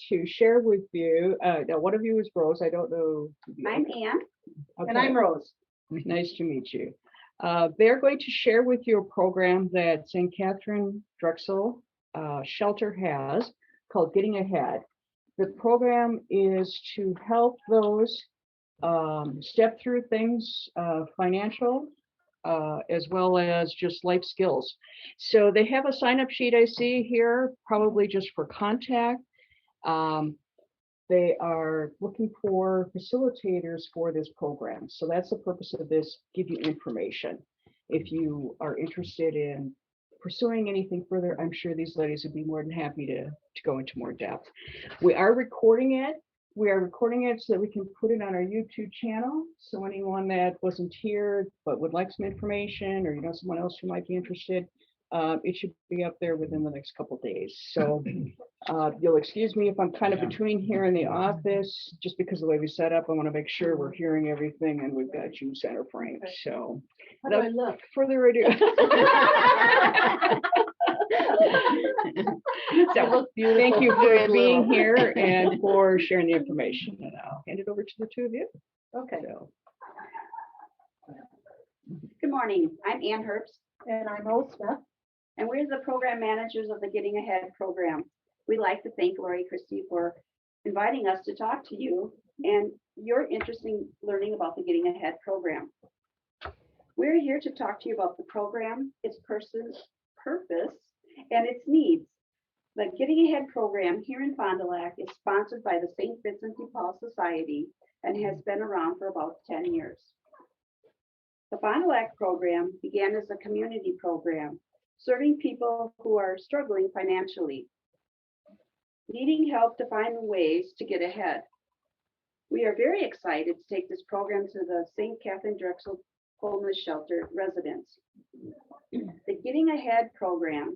to share with you. Now, one of you is Rose. I don't know. I'm Ann. Okay. And I'm Rose. Nice to meet you. They're going to share with you a program that St. Katharine Drexel Shelter has called Getting Ahead. The program is to help those step through things, financial, as well as just life skills. So they have a sign-up sheet I see here, probably just for contact. They are looking for facilitators for this program. So that's the purpose of this, give you information. If you are interested in pursuing anything further, I'm sure these ladies would be more than happy to go into more depth. We are recording it. We are recording it so that we can put it on our YouTube channel. So anyone that wasn't here but would like some information, or you know someone else who might be interested, it should be up there within the next couple of days. So you'll excuse me if I'm kind of between here and the office, just because of the way we set up. I want to make sure we're hearing everything and we've got you center frame. So How do I look? further ado. So thank you for being here and for sharing the information. And I'll hand it over to the two of you. Okay. So, Good morning. I'm Ann Herbst, And I'm Rose Smith. and we're the program managers of the Getting Ahead program. We'd like to thank Lori Christie for inviting us to talk to you and your interest in learning about the Getting Ahead program. We're here to talk to you about the program, its purpose, and its needs. The Getting Ahead program here in Fond du Lac is sponsored by the St. Vincent de Paul Society and has been around for about 10 years. The Fond du Lac program began as a community program, serving people who are struggling financially, needing help to find ways to get ahead. We are very excited to take this program to the St. Katharine Drexel Homeless Shelter residents. The Getting Ahead program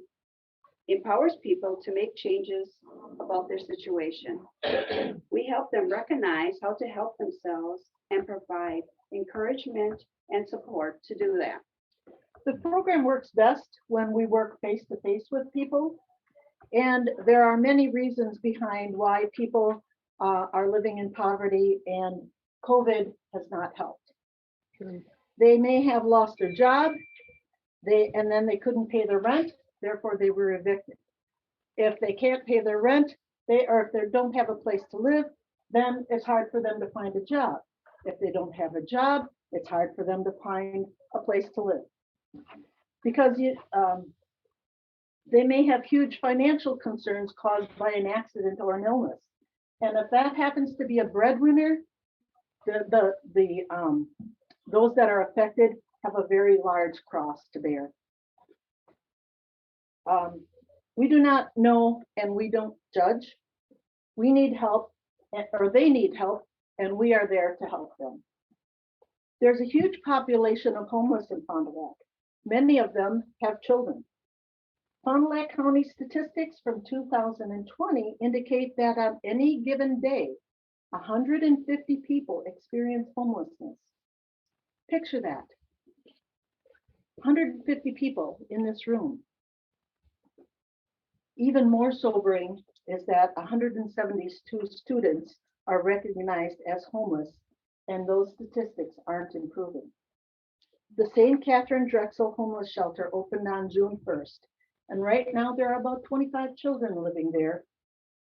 empowers people to make changes about their situation. We help them recognize how to help themselves and provide encouragement and support to do that. The program works best when we work face to face with people. And there are many reasons behind why people are living in poverty, and COVID has not helped. They may have lost their job, and then they couldn't pay their rent, therefore they were evicted. If they can't pay their rent, if they don't have a place to live, then it's hard for them to find a job. If they don't have a job, it's hard for them to find a place to live. Because they may have huge financial concerns caused by an accident or an illness. And if that happens to be a breadwinner, those that are affected have a very large cross to bear. We do not know and we don't judge. We need help, or they need help, and we are there to help them. There's a huge population of homeless in Fond du Lac. Many of them have children. Fond du Lac County statistics from 2020 indicate that on any given day, 150 people experience homelessness. Picture that. 150 people in this room. Even more sobering is that 172 students are recognized as homeless, and those statistics aren't improving. The St. Katharine Drexel Homeless Shelter opened on June 1st, and right now there are about 25 children living there,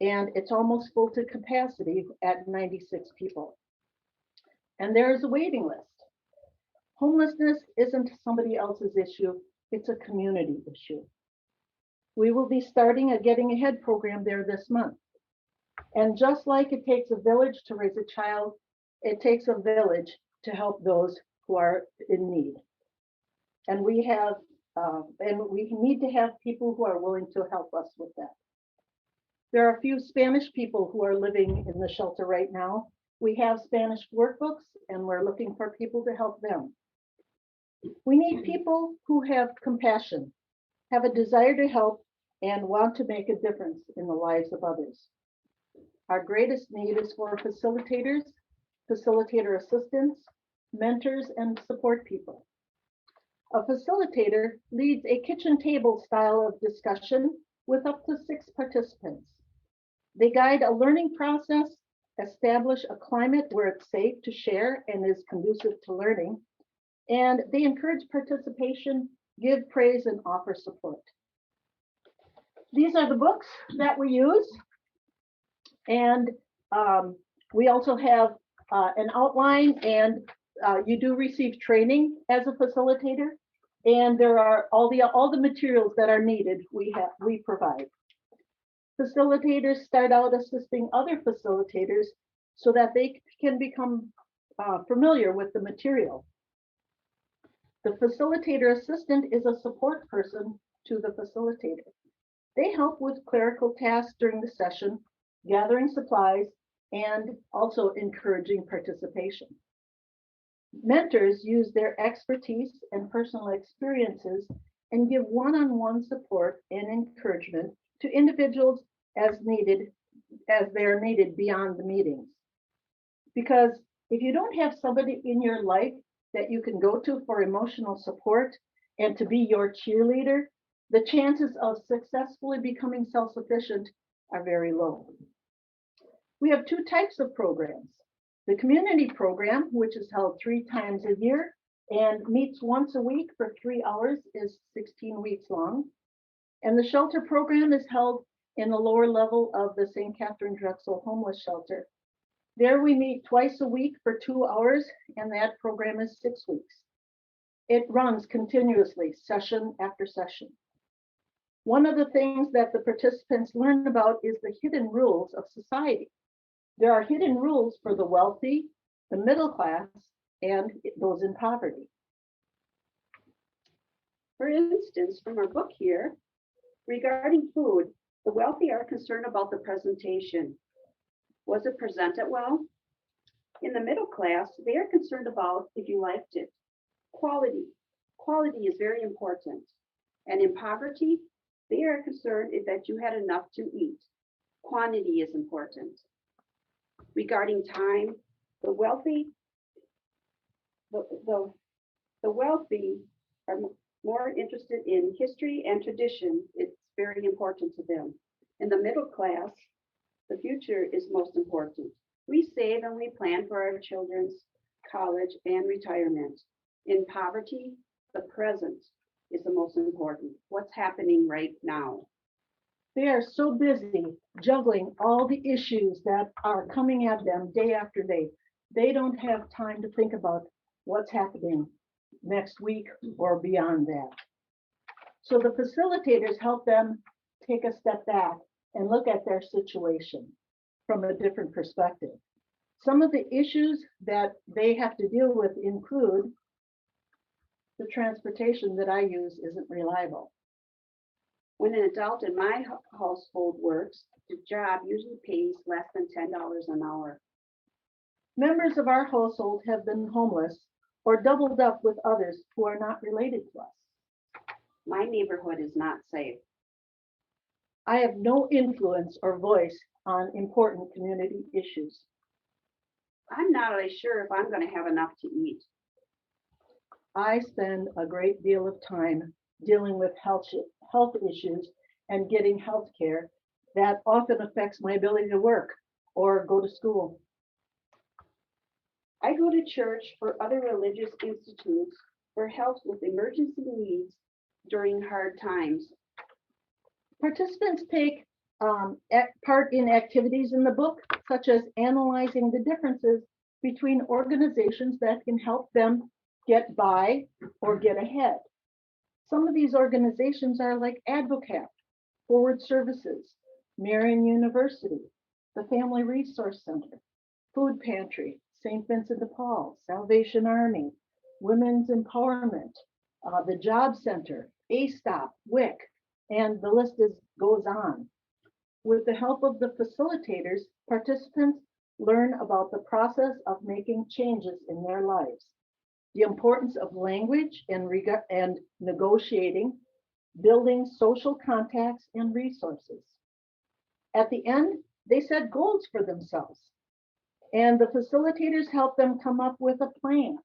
and it's almost full to capacity at 96 people. And there is a waiting list. Homelessness isn't somebody else's issue, it's a community issue. We will be starting a Getting Ahead program there this month. And just like it takes a village to raise a child, it takes a village to help those who are in need. And we need to have people who are willing to help us with that. There are a few Spanish people who are living in the shelter right now. We have Spanish workbooks, and we're looking for people to help them. We need people who have compassion, have a desire to help, and want to make a difference in the lives of others. Our greatest need is for facilitators, facilitator assistants, mentors, and support people. A facilitator leads a kitchen table style of discussion with up to 6 participants. They guide a learning process, establish a climate where it's safe to share and is conducive to learning, and they encourage participation, give praise, and offer support. These are the books that we use, and we also have an outline, and you do receive training as a facilitator, and there are all the materials that are needed we provide. Facilitators start out assisting other facilitators so that they can become familiar with the material. The facilitator assistant is a support person to the facilitator. They help with clerical tasks during the session, gathering supplies, and also encouraging participation. Mentors use their expertise and personal experiences and give one-on-one support and encouragement to individuals as they're needed beyond the meetings. Because if you don't have somebody in your life that you can go to for emotional support and to be your cheerleader, the chances of successfully becoming self-sufficient are very low. We have two types of programs. The community program, which is held 3 times a year and meets once a week for 3 hours, is 16 weeks long. And the shelter program is held in the lower level of the St. Katharine Drexel Homeless Shelter. There we meet twice a week for 2 hours, and that program is 6 weeks. It runs continuously, session after session. One of the things that the participants learn about is the hidden rules of society. There are hidden rules for the wealthy, the middle class, and those in poverty. For instance, from our book here, regarding food, the wealthy are concerned about the presentation. Was it presented well? In the middle class, they are concerned about if you liked it. Quality. Quality is very important. And in poverty, they are concerned that you had enough to eat. Quantity is important. Regarding time, the wealthy are more interested in history and tradition. It's very important to them. In the middle class, the future is most important. We save and we plan for our children's college and retirement. In poverty, the present is the most important. What's happening right now? They are so busy juggling all the issues that are coming at them day after day. They don't have time to think about what's happening next week or beyond that. So the facilitators help them take a step back and look at their situation from a different perspective. Some of the issues that they have to deal with include the transportation that I use isn't reliable. When an adult in my household works, the job usually pays less than $10 an hour. Members of our household have been homeless or doubled up with others who are not related to us. My neighborhood is not safe. I have no influence or voice on important community issues. I'm not really sure if I'm going to have enough to eat. I spend a great deal of time dealing with health issues and getting health care that often affects my ability to work or go to school. I go to church for other religious institutes for help with emergency needs during hard times. Participants take part in activities in the book, such as analyzing the differences between organizations that can help them get by or get ahead. Some of these organizations are like Advocate, Forward Services, Marian University, the Family Resource Center, Food Pantry, St. Vincent de Paul, Salvation Army, Women's Empowerment, the Job Center, ASTOP, WIC, and the list goes on. With the help of the facilitators, participants learn about the process of making changes in their lives, the importance of language and negotiating, building social contacts and resources. At the end, they set goals for themselves, and the facilitators help them come up with a plan,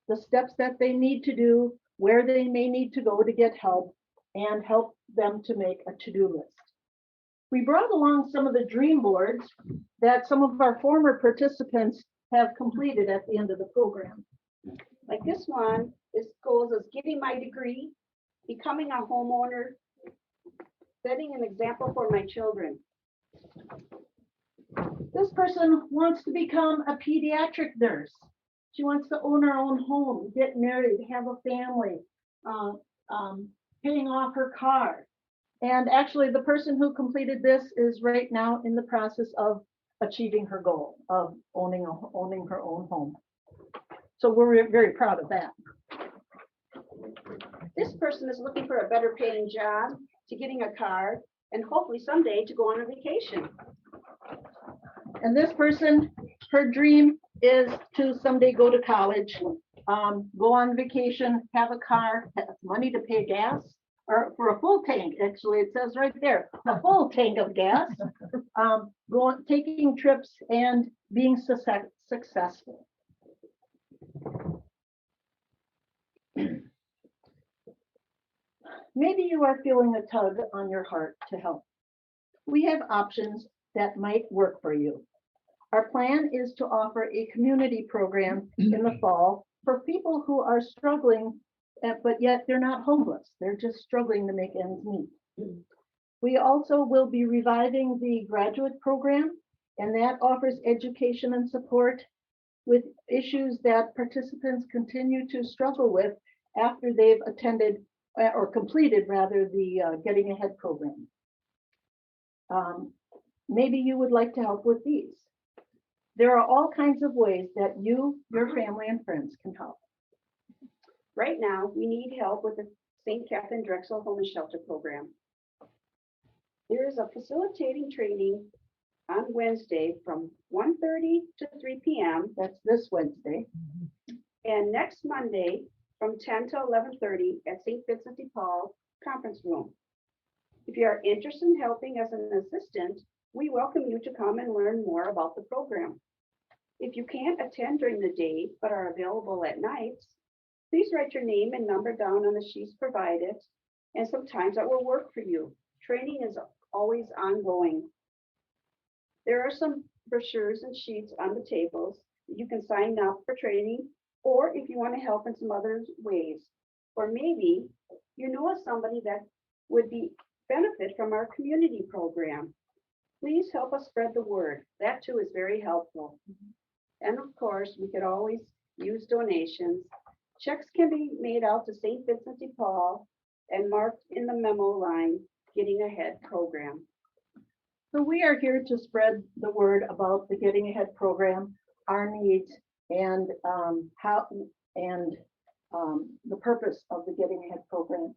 the steps that they need to do, where they may need to go to get help, and help them to make a to-do list. We brought along some of the dream boards that some of our former participants have completed at the end of the program. Like this one, this goes as getting my degree, becoming a homeowner, setting an example for my children. This person wants to become a pediatric nurse. She wants to own her own home, get married, have a family, paying off her car. And actually, the person who completed this is right now in the process of achieving her goal of owning her own home. So we're very proud of that. This person is looking for a better paying job, to getting a car, and hopefully someday to go on a vacation. And this person, her dream is to someday go to college, go on vacation, have a car, have money to pay gas, or for a full tank, actually, it says right there, a full tank of gas, taking trips and being successful. Maybe you are feeling a tug on your heart to help. We have options that might work for you. Our plan is to offer a community program in the fall for people who are struggling, but yet they're not homeless. They're just struggling to make ends meet. We also will be reviving the graduate program, and that offers education and support with issues that participants continue to struggle with after they've attended or completed rather the Getting Ahead program. Maybe you would like to help with these. There are all kinds of ways that you, your family, and friends can help. Right now, we need help with the St. Katharine Drexel Homeless Shelter program. There is a facilitating training on Wednesday from 1:30 to 3 p.m. That's this Wednesday. and next Monday from 10 to 11:30 at St. Vincent de Paul Conference Room. If you are interested in helping as an assistant, we welcome you to come and learn more about the program. If you can't attend during the day but are available at nights, please write your name and number down on the sheets provided, and sometimes that will work for you. Training is always ongoing. There are some brochures and sheets on the tables. You can sign up for training, or if you want to help in some other ways. Or maybe you know of somebody that would benefit from our community program. Please help us spread the word. That too is very helpful. And of course, we could always use donations. Checks can be made out to St. Vincent de Paul and marked in the memo line, Getting Ahead program. So we are here to spread the word about the Getting Ahead program, our needs, and the purpose of the Getting Ahead program.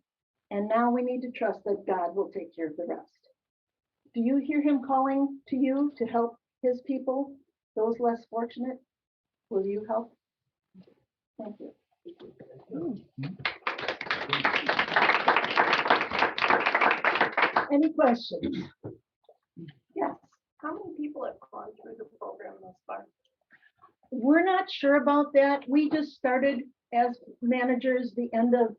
And now we need to trust that God will take care of the rest. Do you hear him calling to you to help his people, those less fortunate? Will you help? Thank you. Any questions? Yes. How many people have gone through the program thus far? We're not sure about that. We just started as managers the end of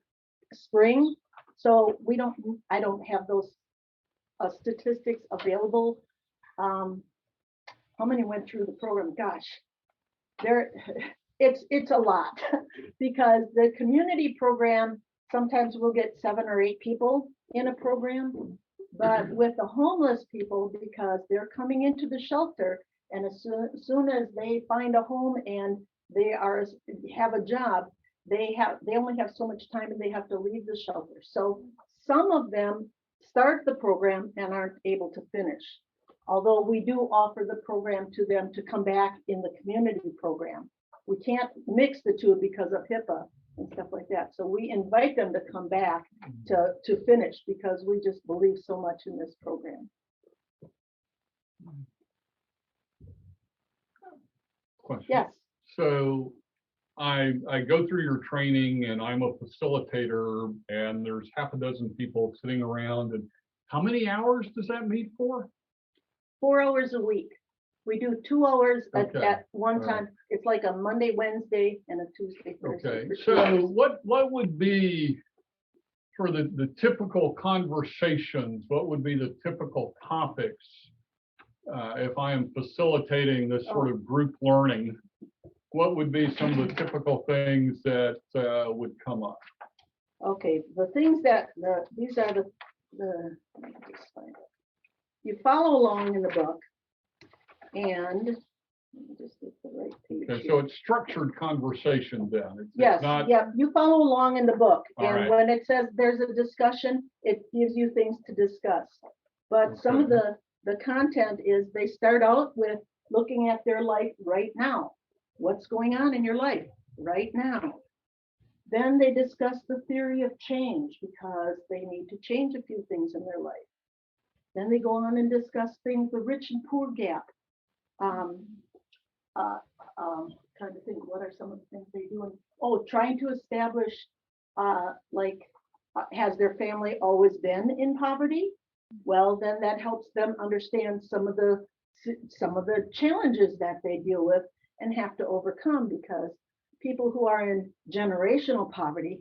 spring. So I don't have those statistics available. How many went through the program? Gosh, it's a lot because the community program, sometimes we'll get 7 or 8 people in a program, but with the homeless people, because they're coming into the shelter, and as soon as they find a home and they have a job, they only have so much time and they have to leave the shelter. So some of them start the program and aren't able to finish. Although we do offer the program to them to come back in the community program. We can't mix the two because of HIPAA and stuff like that. So we invite them to come back to finish because we just believe so much in this program. Question. Yes. So I go through your training and I'm a facilitator and there's half a dozen people sitting around, and how many hours does that meet for? 4 hours a week. We do 2 hours Okay. at one time. It's like a Monday, Wednesday, and a Tuesday, Thursday. Okay, for 2 so hours. what would be for the typical conversations, what would be the typical topics if I am facilitating this sort of group learning? What would be some of the typical things that would come up? Okay, the things that, these are the, let me just find it. You follow along in the book, and let me just get the right page Okay, here. so it's structured conversation then. It's Yes, not, yeah, you follow along in the book, All and right. when it says there's a discussion, it gives you things to discuss. But some of the content is, they start out with looking at their life right now. What's going on in your life right now? Then they discuss the theory of change, because they need to change a few things in their life. Then they go on and discuss things, the rich and poor gap. Trying to think, what are some of the things they do? Oh, trying to establish, has their family always been in poverty? Well, then that helps them understand some of the challenges that they deal with and have to overcome, because people who are in generational poverty,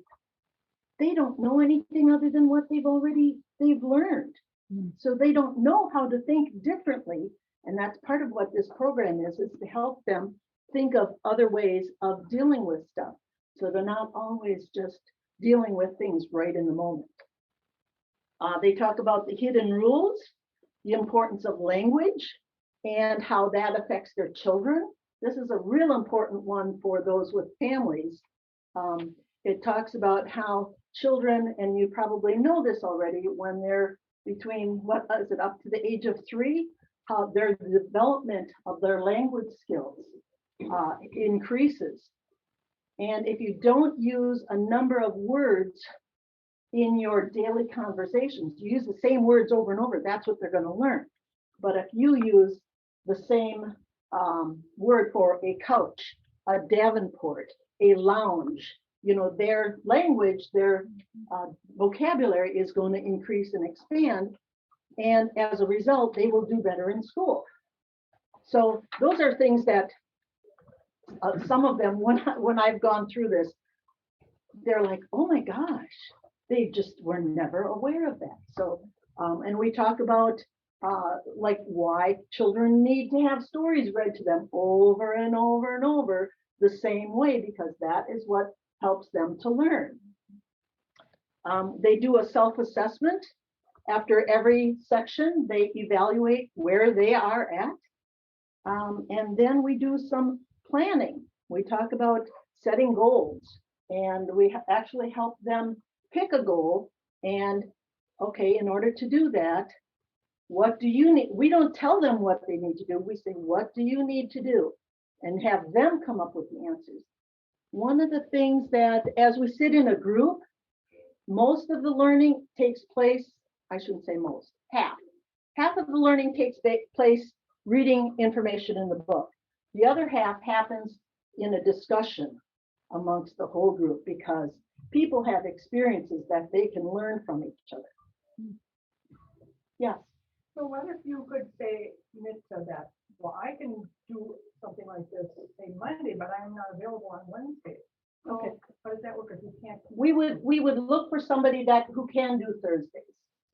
they don't know anything other than what they've learned. So they don't know how to think differently. And that's part of what this program is to help them think of other ways of dealing with stuff. So they're not always just dealing with things right in the moment. They talk about the hidden rules, the importance of language, and how that affects their children. This is a real important one for those with families. It talks about how children, and you probably know this already, when they're between, what is it, up to the age of 3, how their development of their language skills increases. And if you don't use a number of words in your daily conversations, you use the same words over and over, that's what they're going to learn. But if you use the same word for a couch, a davenport, a lounge, you know, their language, their vocabulary is going to increase and expand. And as a result, they will do better in school. So those are things that some of them, when I've gone through this, they're like, oh my gosh, they just were never aware of that. So, and we talk about like why children need to have stories read to them over and over and over the same way, because that is what helps them to learn. They do a self-assessment. After every section, they evaluate where they are at. And then we do some planning. We talk about setting goals, and we actually help them pick a goal. And okay, in order to do that, what do you need? We don't tell them what they need to do. We say, what do you need to do? And have them come up with the answers. One of the things that, as we sit in a group, most of the learning takes place, I shouldn't say most, half of the learning takes place reading information in the book. The other half happens in a discussion amongst the whole group, because people have experiences that they can learn from each other. Yes. So what if you could say, commit to that? Well, I can do something like this, say Monday, but I'm not available on Wednesday. So Okay. how does that work if you can't? We would look for somebody who can do Thursdays.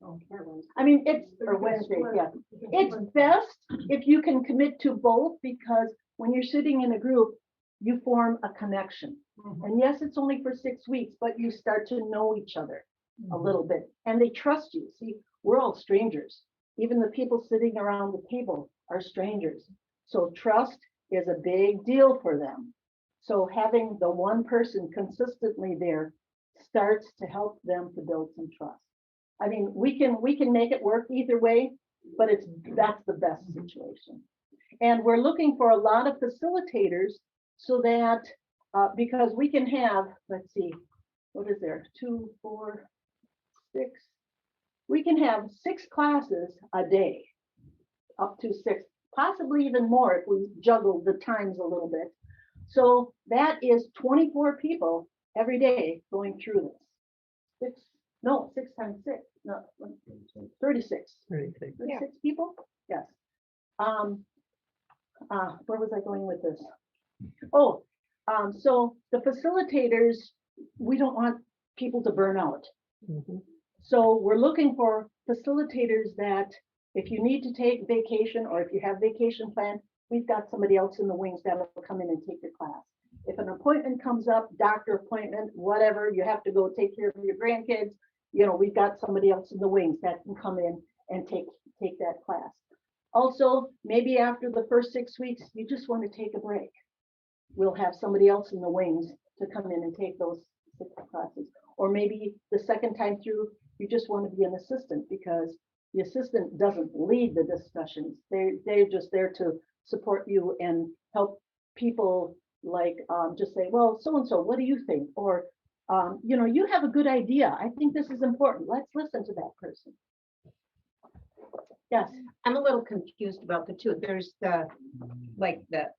Oh, or Wednesday. I mean, it's, So or you can Wednesday, split- yeah. you can It's split- best if you can commit to both, because when you're sitting in a group, you form a connection. Mhm. And yes, it's only for 6 weeks, but you start to know each other a little bit, and they trust you. See, we're all strangers. Even the people sitting around the table are strangers. So trust is a big deal for them. So having the one person consistently there starts to help them to build some trust. I mean, we can make it work either way, but that's the best situation. And we're looking for a lot of facilitators, so that because we can have, let's see, what is there? 2, 4, 6. We can have 6 classes a day, up to 6, possibly even more if we juggle the times a little bit. So that is 24 people every day going through this. 6 times 6, no, 36. 36 people? Yes. Where was I going with this? Oh, so the facilitators, we don't want people to burn out. So we're looking for facilitators that if you need to take vacation or if you have vacation planned, we've got somebody else in the wings that will come in and take your class. If an appointment comes up, doctor appointment, whatever, you have to go take care of your grandkids, we've got somebody else in the wings that can come in and take that class. Also, maybe after the first 6 weeks, you just want to take a break. We'll have somebody else in the wings to come in and take those 6 classes. Or maybe the second time through, you just want to be an assistant because the assistant doesn't lead the discussions. They're just there to support you and help people like just say, well, so-and-so, what do you think? Or, you have a good idea. I think this is important. Let's listen to that person. Yes. I'm a little confused about the two. There's the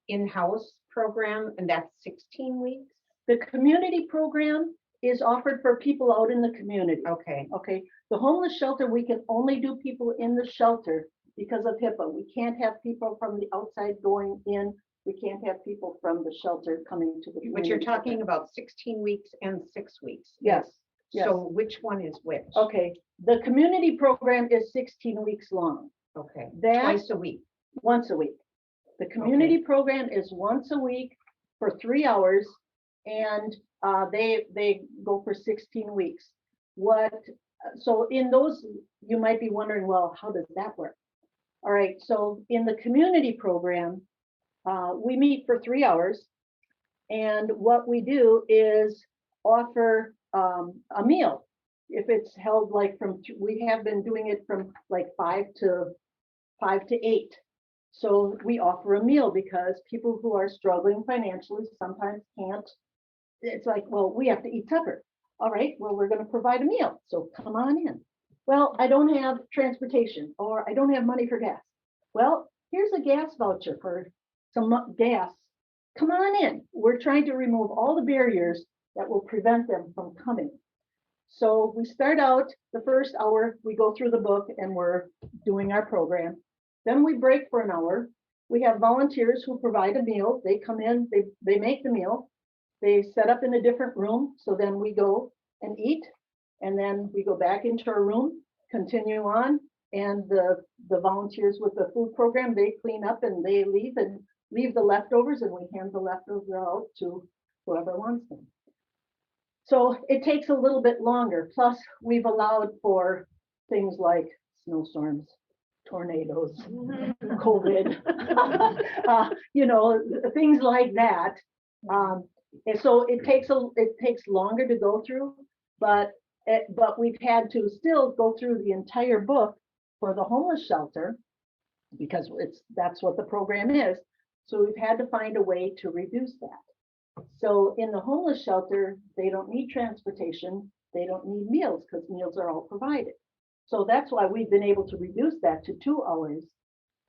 in-house program, and that's 16 weeks. The community program is offered for people out in the community. Okay. Okay. The homeless shelter, we can only do people in the shelter because of HIPAA. We can't have people from the outside going in. We can't have people from the shelter coming to the community. But you're talking about 16 weeks and 6 weeks. Yes. Yes. So which one is which? Okay. The community program is 16 weeks long. Okay. That Twice a week. once a week. The community program is once a week for 3 hours, and they go for 16 weeks. So in those, you might be wondering, well, how does that work? All right, so in the community program, we meet for 3 hours, and what we do is offer a meal. If it's held like we have been doing it from like 5 to 8. So we offer a meal because people who are struggling financially sometimes can't. It's like, well, we have to eat supper. All right, well, we're going to provide a meal. So come on in. Well, I don't have transportation or I don't have money for gas. Well, here's a gas voucher for some gas. Come on in. We're trying to remove all the barriers that will prevent them from coming. So we start out the first hour, we go through the book and we're doing our program. Then we break for an hour. We have volunteers who provide a meal. They come in, they make the meal. They set up in a different room. So then we go and eat. And then we go back into our room, continue on. And the volunteers with the food program, they clean up and they leave the leftovers, and we hand the leftovers out to whoever wants them. So it takes a little bit longer. Plus, we've allowed for things like snowstorms, tornadoes, COVID, things like that. And so it takes longer to go through, but we've had to still go through the entire book for the homeless shelter because that's what the program is. So we've had to find a way to reduce that. So in the homeless shelter, they don't need transportation, they don't need meals because meals are all provided. So that's why we've been able to reduce that to 2 hours.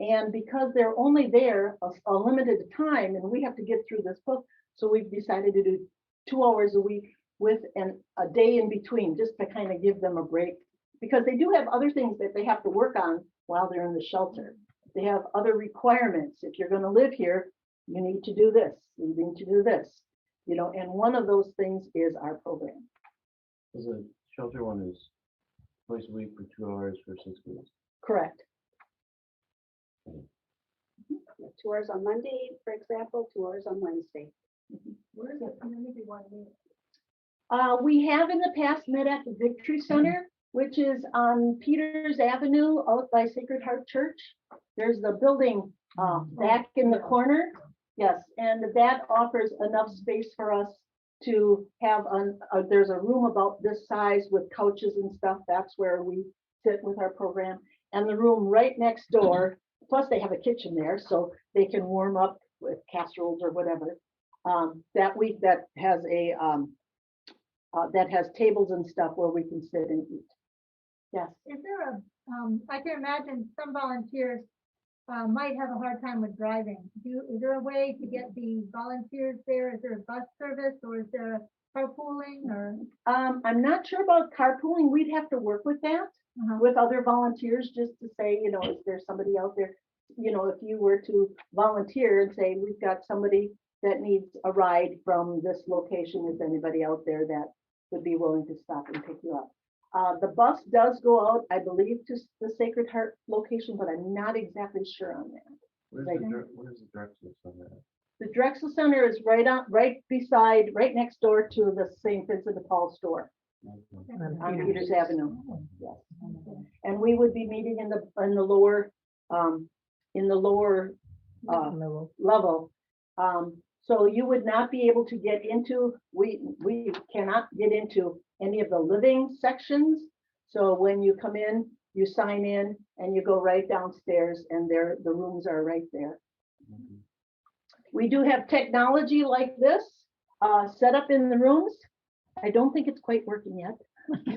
And because they're only there a limited time and we have to get through this book, so we've decided to do 2 hours a week with a day in between just to kind of give them a break, because they do have other things that they have to work on while they're in the shelter. They have other requirements. If you're going to live here, you need to do this, you need to do this, and one of those things is our program. Is a shelter one is twice a week for 2 hours for 6 weeks? Correct. 2 hours on Monday, for example, 2 hours on Wednesday. Where is the community one meet? We have in the past met at the Victory Center, which is on Peters Avenue out by Sacred Heart Church. There's the building back in the corner. Yes, and that offers enough space for us to have there's a room about this size with couches and stuff. That's where we sit with our program. And the room right next door, plus they have a kitchen there, so they can warm up with casseroles or whatever. That has tables and stuff where we can sit and eat. Yes. Is there I can imagine some volunteers might have a hard time with driving. Is there a way to get the volunteers there? Is there a bus service or is there carpooling or? I'm not sure about carpooling. We'd have to work with that with other volunteers just to say, is there somebody out there? If you were to volunteer and say, we've got somebody that needs a ride from this location, is anybody out there that would be willing to stop and pick you up? The bus does go out, I believe, to the Sacred Heart location, but I'm not exactly sure on that. Where's Right. where's the Drexel Center at? The Drexel Center is right next door to the St. Vincent de Paul store on Peters Avenue. Yes. And we would be meeting in the lower level. So you would not be able to get into, we cannot get into any of the living sections. So when you come in, you sign in and you go right downstairs and there, the rooms are right there. We do have technology like this set up in the rooms. I don't think it's quite working yet.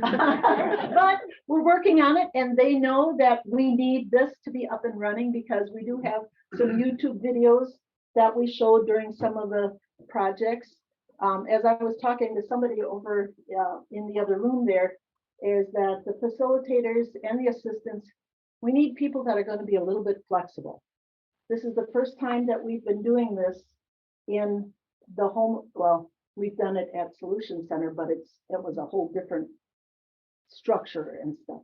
But we're working on it, and they know that we need this to be up and running because we do have some YouTube videos that we showed during some of the projects. As I was talking to somebody over in the other room there, is that the facilitators and the assistants, we need people that are going to be a little bit flexible. This is the first time that we've been doing this in the home. Well, we've done it at Solution Center, but it was a whole different structure and stuff.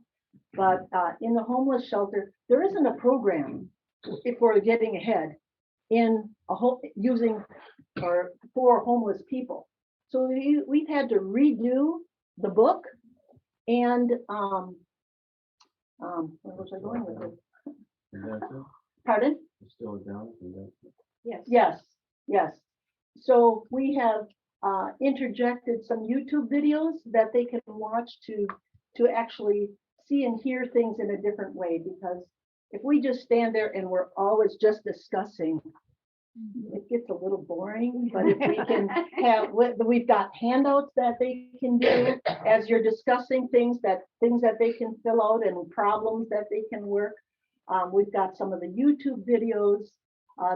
But in the homeless shelter, there isn't a program if we're getting ahead in a using or for homeless people. So we've had to redo the book and where was I going with it? Condenser? Pardon? It's still down, condenser. Yes. So we have interjected some YouTube videos that they can watch to actually see and hear things in a different way, because if we just stand there and we're always just discussing, it gets a little boring. But if we can have, we've got handouts that they can do as you're discussing things that they can fill out and problems that they can work. We've got some of the YouTube videos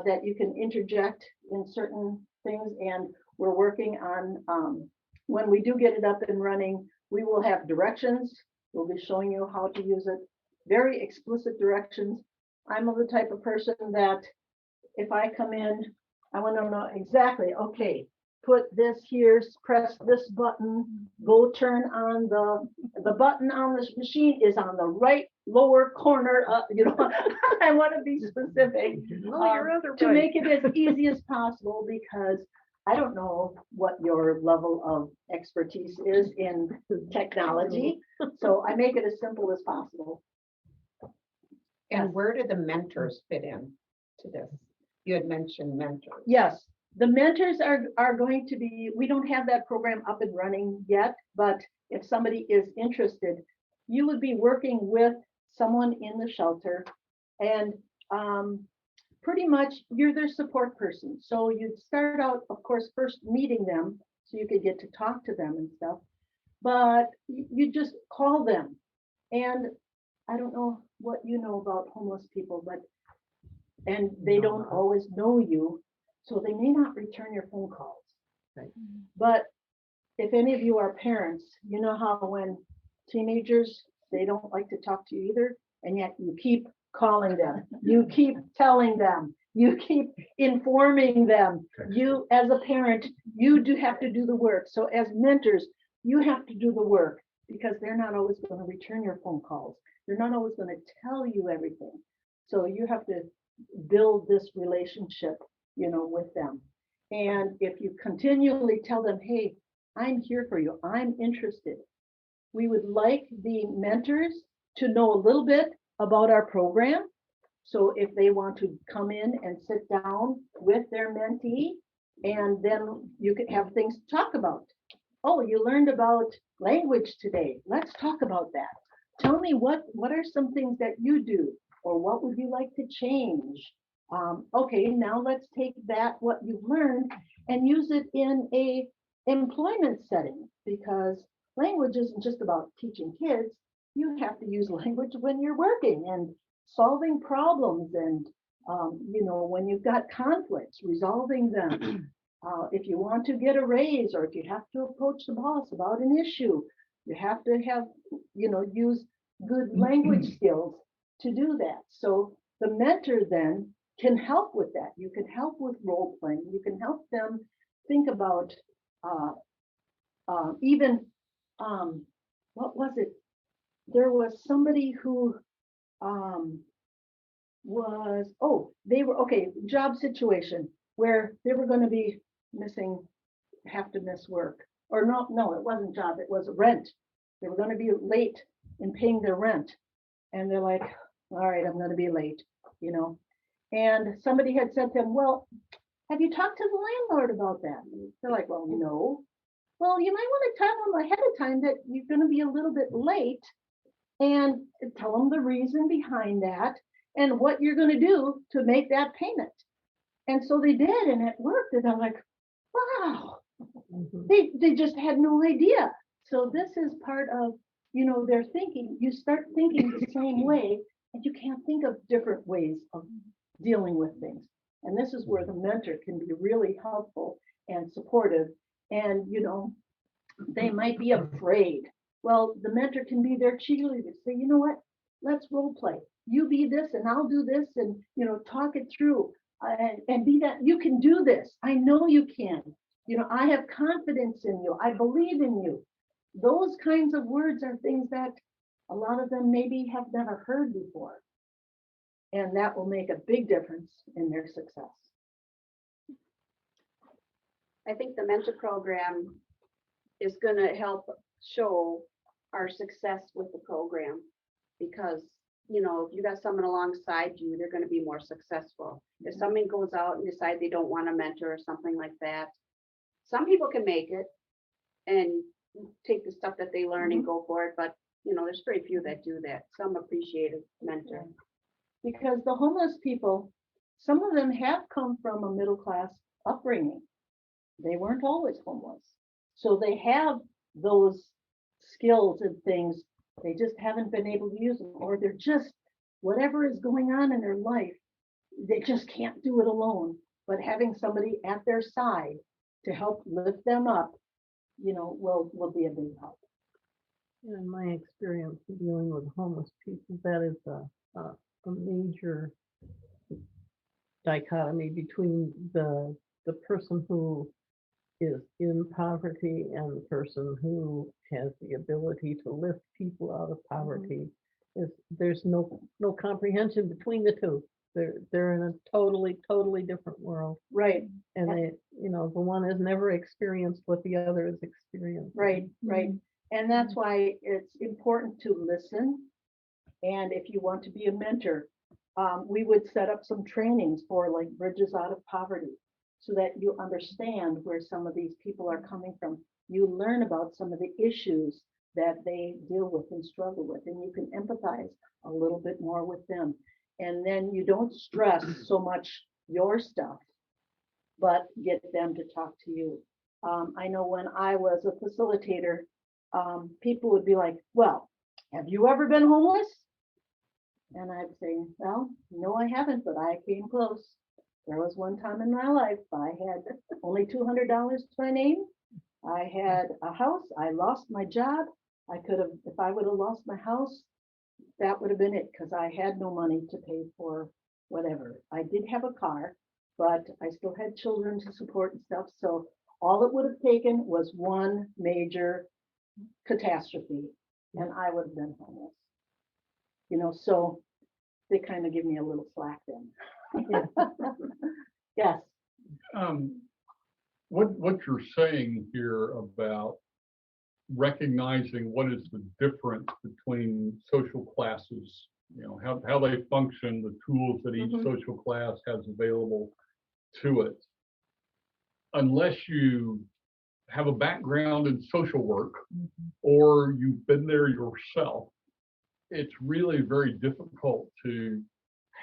that you can interject in certain things, and we're working on, when we do get it up and running, we will have directions. We'll be showing you how to use it, very explicit directions. I'm the type of person that if I come in, I want to know exactly, okay, put this here, press this button, go turn on the button on this machine is on the right lower corner. I want to be specific to make it as easy as possible, because I don't know what your level of expertise is in technology. So I make it as simple as possible. And where do the mentors fit in to this? You had mentioned mentors. Yes, the mentors are going to be, we don't have that program up and running yet, but if somebody is interested, you would be working with someone in the shelter, and pretty much you're their support person. So you'd start out, of course, first meeting them so you could get to talk to them and stuff, but you just call them. And I don't know what you know about homeless people, and they don't always know you, so they may not return your phone calls. Right. But if any of you are parents, you know how when teenagers, they don't like to talk to you either, and yet you keep calling them, you keep telling them, you keep informing them. You, as a parent, you do have to do the work. So as mentors, you have to do the work, because they're not always going to return your phone calls. They're not always going to tell you everything. So you have to build this relationship, with them. And if you continually tell them, hey, I'm here for you, I'm interested. We would like the mentors to know a little bit about our program. So if they want to come in and sit down with their mentee, and then you could have things to talk about. Oh, you learned about language today. Let's talk about that. Tell me what are some things that you do, or what would you like to change? Okay, now let's take that, what you've learned, and use it in a employment setting, because language isn't just about teaching kids. You have to use language when you're working and solving problems, and when you've got conflicts, resolving them. If you want to get a raise, or if you have to approach the boss about an issue, you have to have, use good language skills to do that. So the mentor then can help with that. You can help with role playing. You can help them think about even what was it? there was somebody who they were, okay, job situation where they were going to be have to miss work. Or no, it wasn't job, it was rent. They were going to be late in paying their rent. And they're like, all right, I'm going to be late, you know. And somebody had said to them, well, have you talked to the landlord about that? And they're like, well, no. Well, you might want to tell them ahead of time that you're going to be a little bit late and tell them the reason behind that and what you're going to do to make that payment. And so they did, and it worked. And I'm like, wow, they just had no idea. So this is part of, you know, their thinking. You start thinking the same way, and you can't think of different ways of dealing with things. And this is where the mentor can be really helpful and supportive. And, you know, they might be afraid. Well, the mentor can be their cheerleader. Say, you know what? Let's role play. You be this and I'll do this, and, you know, talk it through and be that. You can do this. I know you can. You know, I have confidence in you. I believe in you. Those kinds of words are things that a lot of them maybe have never heard before. And that will make a big difference in their success. I think the mentor program is going to help show our success with the program, because, you know, if you got someone alongside you, they're going to be more successful. If someone goes out and decide they don't want a mentor or something like that, some people can make it and take the stuff that they learn and go for it, but, you know, there's very few that do that. Some appreciate a mentor. Because the homeless people, some of them have come from a middle class upbringing. They weren't always homeless. So they have those skills and things. They just haven't been able to use them, or they're just, whatever is going on in their life, they just can't do it alone. But having somebody at their side to help lift them up, you know, will be a big help. In my experience in dealing with homeless people, that is a major dichotomy between the person who is in poverty and the person who has the ability to lift people out of poverty. There's no comprehension between the two. They're in a totally different world. Right. And they, you know, the one has never experienced what the other has experienced. Right. And that's why it's important to listen. And if you want to be a mentor, we would set up some trainings for like Bridges Out of Poverty, so that you understand where some of these people are coming from. You learn about some of the issues that they deal with and struggle with, and you can empathize a little bit more with them. And then you don't stress so much your stuff, but get them to talk to you. I know when I was a facilitator, people would be like, well, have you ever been homeless? And I'd say, well, no, I haven't, but I came close. There was one time in my life I had only $200 to my name. I had a house. I lost my job. I could have, if I would have lost my house, that would have been it, because I had no money to pay for whatever. I did have a car, but I still had children to support and stuff. So all it would have taken was one major catastrophe, and I would have been homeless. You know, so they kind of give me a little slack then. Yes. What you're saying here about recognizing what is the difference between social classes, you know, how they function, the tools that each social class has available to it. Unless you have a background in social work or you've been there yourself, it's really very difficult to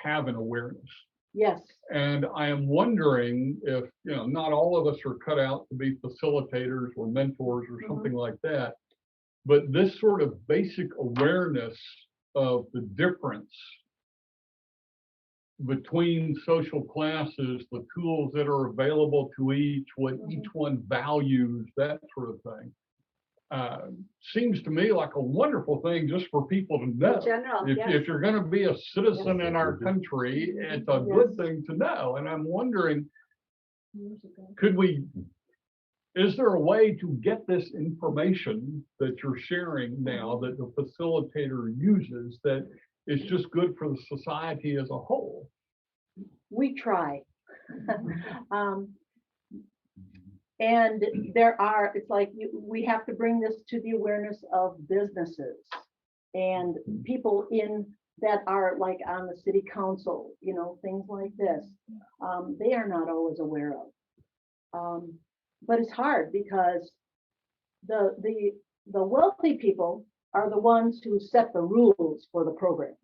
have an awareness. Yes. And I am wondering if, you know, not all of us are cut out to be facilitators or mentors or something like that, but this sort of basic awareness of the difference between social classes, the tools that are available to each, what each one values, that sort of thing, seems to me like a wonderful thing just for people to know. In general, If you're going to be a citizen in our country, it's a good thing to know. And I'm wondering, could we Is there a way to get this information that you're sharing now that the facilitator uses that is just good for the society as a whole? We try. Um, And it's like, we have to bring this to the awareness of businesses and people that are like on the city council, things like this. They are not always aware of. But it's hard because the wealthy people are the ones who set the rules for the programs.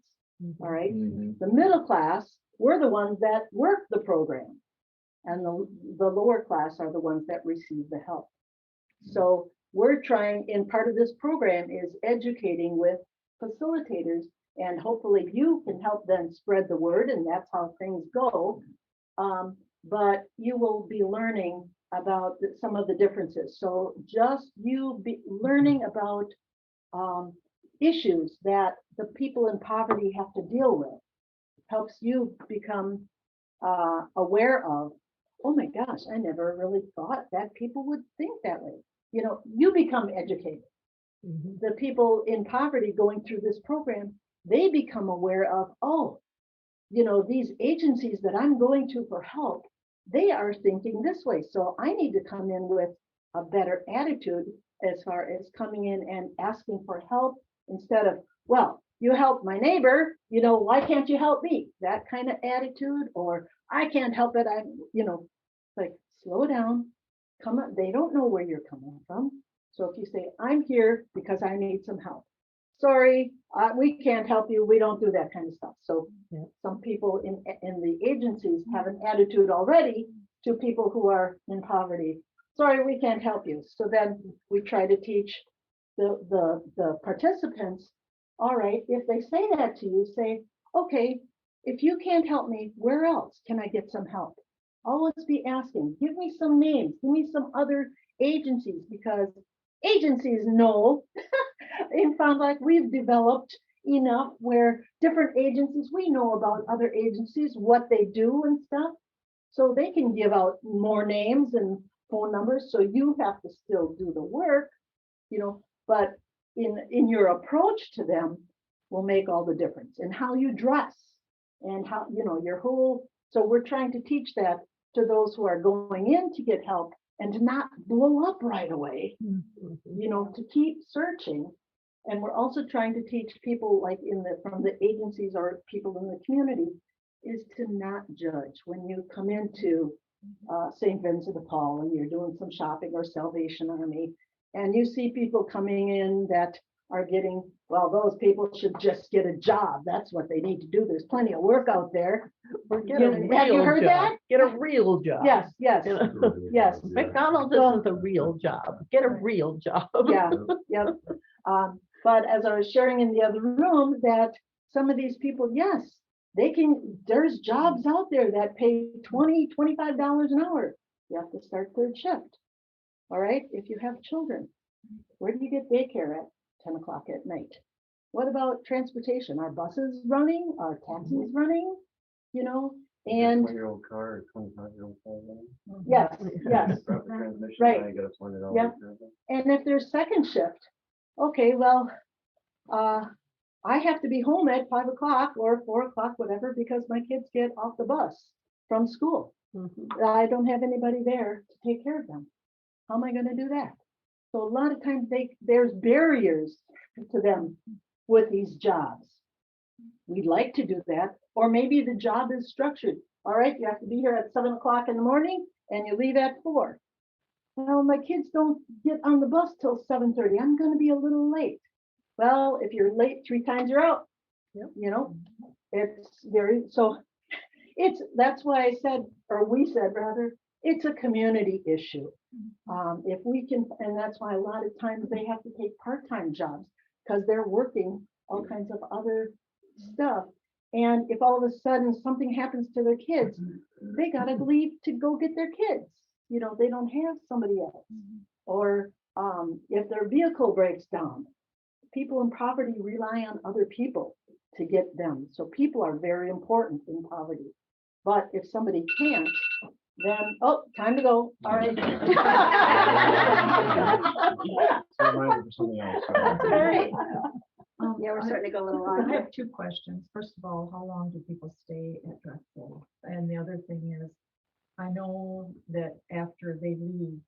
All right. The middle class, we're the ones that work the program. And the lower class are the ones that receive the help. So we're trying, and part of this program is educating with facilitators, and hopefully you can help them spread the word, and that's how things go. But you will be learning about some of the differences. So just you be learning about issues that the people in poverty have to deal with helps you become aware of, oh my gosh, I never really thought that people would think that way. You become educated. The people in poverty going through this program, they become aware of, oh, these agencies that I'm going to for help, they are thinking this way. So I need to come in with a better attitude as far as coming in and asking for help instead of, well, you help my neighbor, why can't you help me? That kind of attitude, or I can't help it. Like, slow down, come on. They don't know where you're coming from. So if you say, I'm here because I need some help. Sorry, we can't help you. We don't do that kind of stuff. So some people in the agencies have an attitude already to people who are in poverty. Sorry, we can't help you. So then we try to teach the participants, all right, if they say that to you, say, okay, if you can't help me, where else can I get some help? Always be asking, give me some names, give me some other agencies, because agencies know in Fond du Lac we've developed enough where different agencies, we know about other agencies, what they do and stuff. So they can give out more names and phone numbers. So you have to still do the work, but in your approach to them will make all the difference, and how you dress and how, your whole, so we're trying to teach that to those who are going in to get help and to not blow up right away, to keep searching. And we're also trying to teach people like from the agencies or people in the community is to not judge when you come into St. Vincent de Paul and you're doing some shopping, or Salvation Army, and you see people coming in that are getting, well, those people should just get a job. That's what they need to do. There's plenty of work out there. Or get a real Have you heard job. that? Get a real job. Yes, yes, yes. McDonald's isn't a real job. Get a real job. Yeah, yep. But as I was sharing in the other room, that some of these people, yes, there's jobs out there that pay $20, $25 an hour. You have to start third shift. All right, if you have children, where do you get daycare at 10 o'clock at night? What about transportation? Are buses running? Are taxis running? And 20-year-old car or 25-year-old car. yes, yes. Proper transmission, Right. now you gotta $20. Yep. And if there's second shift, okay, well, I have to be home at 5 o'clock or 4 o'clock, whatever, because my kids get off the bus from school. I don't have anybody there to take care of them. How am I going to do that? So a lot of times there's barriers to them with these jobs. We'd like to do that, or maybe the job is structured. All right, you have to be here at 7 o'clock in the morning and you leave at 4. Well, my kids don't get on the bus till 7:30. I'm going to be a little late. Well, if you're late 3 times, you're out. It's very, so that's why I said, or we said rather, it's a community issue. If we can, and that's why a lot of times they have to take part-time jobs because they're working all kinds of other stuff. And if all of a sudden something happens to their kids, they got to leave to go get their kids. They don't have somebody else. Or if their vehicle breaks down, people in poverty rely on other people to get them. So people are very important in poverty. But if somebody can't, then, oh, time to go. All right. It's a reminder for something else. All right. Yeah, we're starting to go a little I long. have two questions. First of all, how long do people stay at Drexel? And the other thing is, I know that after they leave,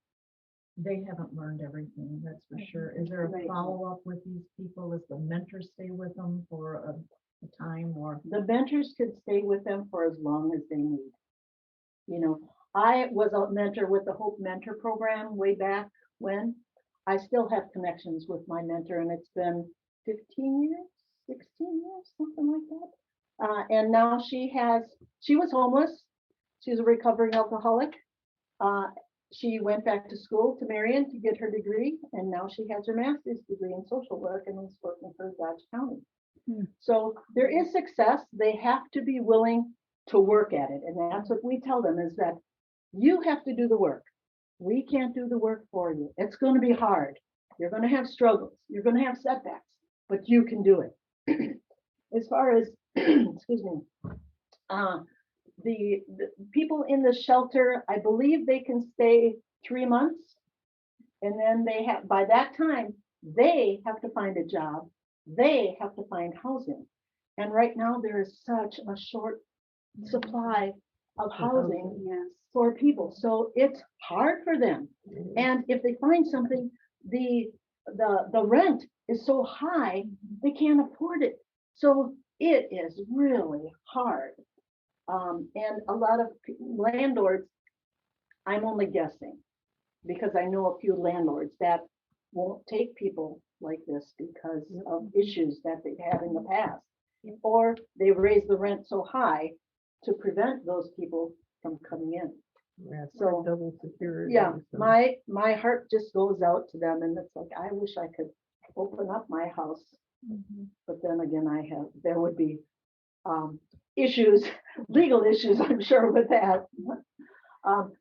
they haven't learned everything, that's for sure. Is there a Right. follow-up with these people? Does the mentor stay with them for a time or? The mentors could stay with them for as long as they need. You know, I was a mentor with the Hope Mentor Program way back when. I still have connections with my mentor, and it's been 15 years, 16 years, something like that. And now she was homeless. She was a recovering alcoholic. She went back to school to Marion to get her degree, and now she has her master's degree in social work and is working for Dodge County. So there is success. They have to be willing to work at it. And that's what we tell them, is that you have to do the work. We can't do the work for you. It's going to be hard. You're going to have struggles. You're going to have setbacks, but you can do it. As far as, excuse me, the people in the shelter, I believe they can stay 3 months. And then by that time, they have to find a job. They have to find housing. And right now there is such a short supply of housing for people. So it's hard for them. And if they find something, the rent is so high, they can't afford it. So it is really hard. And a lot of landlords, I'm only guessing, because I know a few landlords that won't take people like this because of issues that they've had in the past. Or they raise the rent so high to prevent those people from coming in. Yeah, So, double security. Yeah, my heart just goes out to them, and it's like, I wish I could open up my house. But then again, there would be issues, legal issues, I'm sure, with that.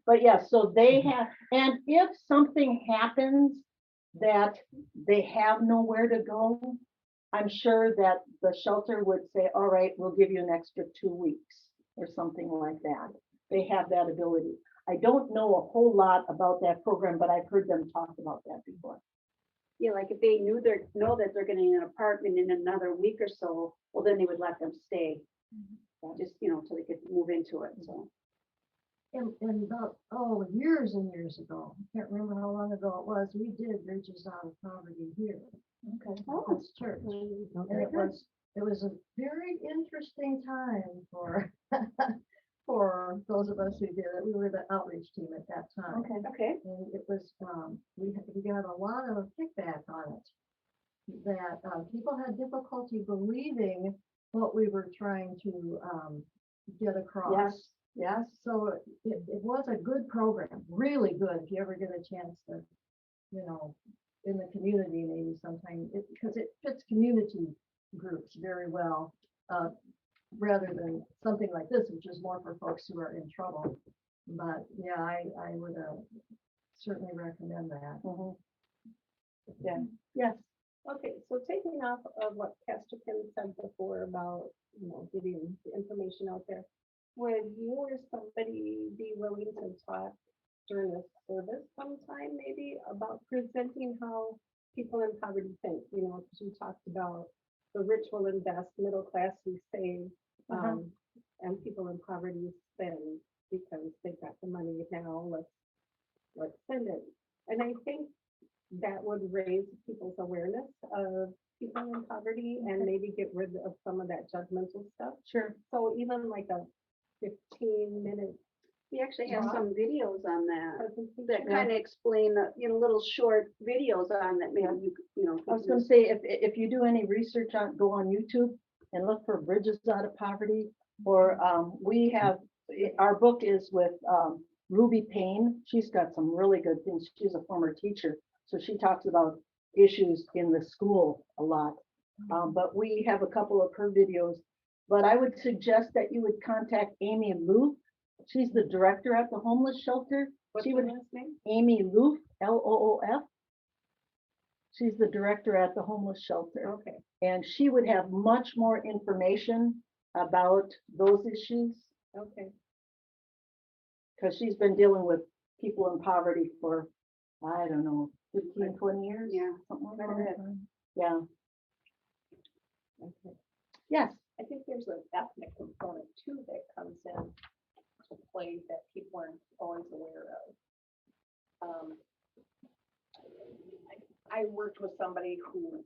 But yeah, so they have, and if something happens that they have nowhere to go, I'm sure that the shelter would say, all right, we'll give you an extra 2 weeks or something like that. They have that ability. I don't know a whole lot about that program, but I've heard them talk about that before. Yeah, like if they know that they're getting an apartment in another week or so, well, then they would let them stay. Just, till they could move into it, so. And about, years and years ago, I can't remember how long ago it was, we did Bridges Out of Poverty here. Okay. At this church. And it was a very interesting time for for those of us who did it. We were the outreach team at that time. Okay. And it was we got a lot of kickback on it. That people had difficulty believing what we were trying to get across. Yes. So it was a good program, really good. If you ever get a chance to, in the community, maybe sometime, because it fits community groups very well, rather than something like this, which is more for folks who are in trouble. But yeah, I would certainly recommend that. Yeah. Yes. Okay, so taking off of what Pastor Kim said before about, getting the information out there, would you or somebody be willing to talk during a service sometime maybe about presenting how people in poverty think? Because you talked about the rich will invest, middle class we save, and people in poverty spend because they've got the money now, let's spend it. And I think that would raise people's awareness of people in poverty and maybe get rid of some of that judgmental stuff. Sure. So even like a 15-minute. We actually have Wow. some videos on that presentation. kind of explain, little short videos on that. Maybe I was going to say, if you do any research go on YouTube and look for Bridges Out of Poverty, or we have, our book is with Ruby Payne. She's got some really good things. She's a former teacher, so she talks about issues in the school a lot. But we have a couple of her videos. But I would suggest that you would contact Amy Loof. She's the director at the homeless shelter. What's She her would, last name? Amy Loof, Loof. She's the director at the homeless shelter. Okay. And she would have much more information about those issues. Okay. Because she's been dealing with people in poverty for, I don't know, 15, 20 years? Yeah. Something like Quite a bit. that. Yeah. Yes, I think there's an ethnic component too that comes in to play that people aren't always aware of. I worked with somebody who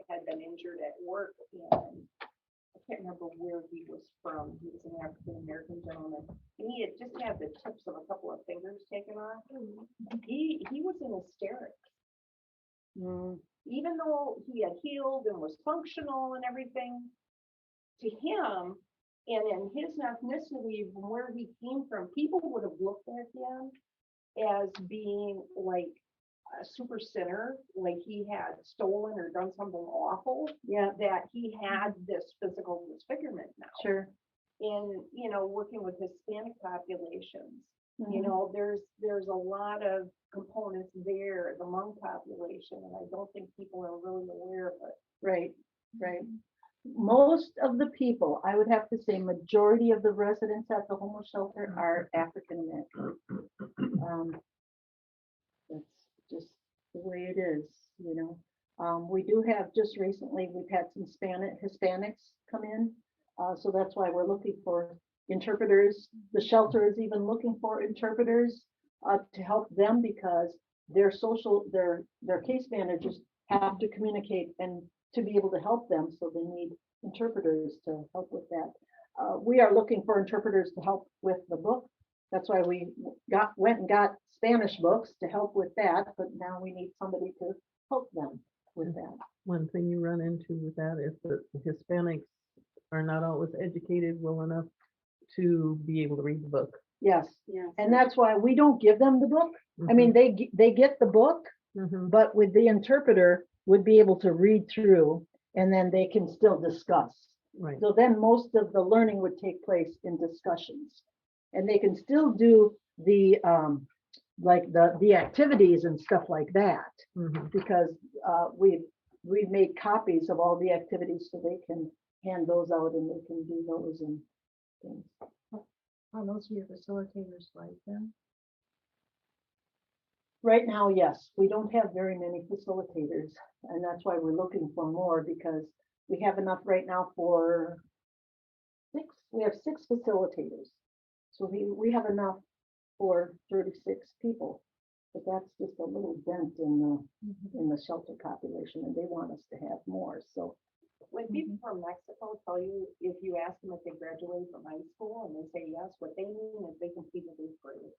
had been injured at work, and I can't remember where he was from. He was an African American gentleman, and he had just had the tips of a couple of fingers taken off. He was in hysterics. Even though he had healed and was functional and everything, to him and in his ethnicity, from where he came from, people would have looked at him as being like a super sinner, like he had stolen or done something awful, yeah, that he had this physical disfigurement now. sure. In, working with Hispanic populations, Mhm. there's a lot of components there, the Hmong population, and I don't think people are really aware of it. Right, right. Most of the people, I would have to say, majority of the residents at the homeless shelter are African American. That's just the way it is, We do have, just recently, we've had some Hispanics come in. So that's why we're looking for interpreters. The shelter is even looking for interpreters to help them, because their case managers have to communicate and to be able to help them. So they need interpreters to help with that. We are looking for interpreters to help with the book. That's why we went and got Spanish books to help with that, but now we need somebody to help them with that. One thing you run into with that is that the Hispanics are not always educated well enough to be able to read the book. Yes, Yeah. and that's why we don't give them the book. I mean, they get the book, but with the interpreter would be able to read through, and then they can still discuss. Right. So then most of the learning would take place in discussions, and they can still do the the activities and stuff like that, because we've made copies of all the activities so they can hand those out and they can do those and things. Are those your facilitators like them? Right now, yes, we don't have very many facilitators, and that's why we're looking for more, because we have enough right now for 6. We have 6 facilitators, so we have enough for 36 people, but that's just a little dent in the shelter population, and they want us to have more. So When people from Mexico tell you, if you ask them if they graduated from high school and they say yes, what they mean is they completed 8th grade.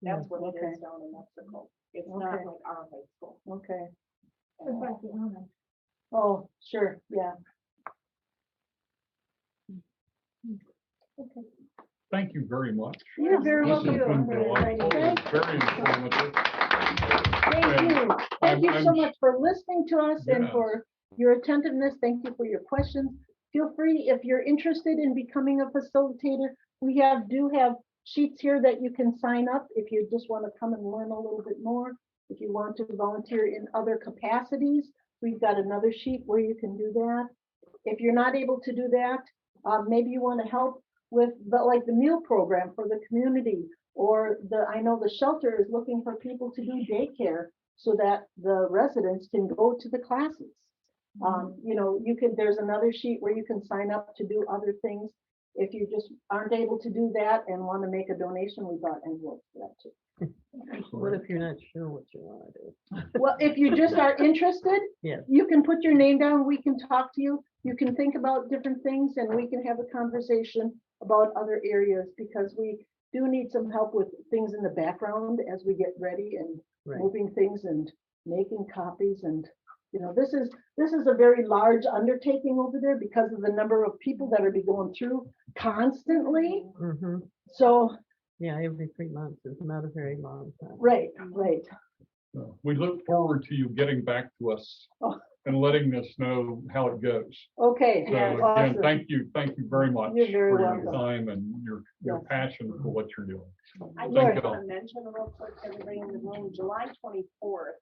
That's what it is down in Mexico. It's not like our high school. Okay. Just like the honor. Oh, sure, yeah. Okay. Thank you very much. You're very This has welcome. been delightful, very informative. Thank you. Thank you so much for listening to us and Yes. for your attentiveness. Thank you for your questions. Feel free, if you're interested in becoming a facilitator, we do have sheets here that you can sign up if you just want to come and learn a little bit more. If you want to volunteer in other capacities, we've got another sheet where you can do that. If you're not able to do that, maybe you want to help with the meal program for the community, or I know the shelter is looking for people to do daycare so that the residents can go to the classes. There's another sheet where you can sign up to do other things. If you just aren't able to do that and want to make a donation, we've got envelopes for that too. What if you're not sure what you want to do? Well, if you just are interested, Yes. you can put your name down. We can talk to you. You can think about different things, and we can have a conversation about other areas, because we do need some help with things in the background as we get ready and moving things and making copies. And this is a very large undertaking over there because of the number of people that are going through constantly. So yeah, every 3 months is not a very long time. Right. We look forward to you getting back to us and letting us know how it goes. Okay. So again, Awesome. thank you very much You're very for welcome. your time and your passion for what you're doing. I Thank just you. want to mention real quick, everybody in the room, July 24th,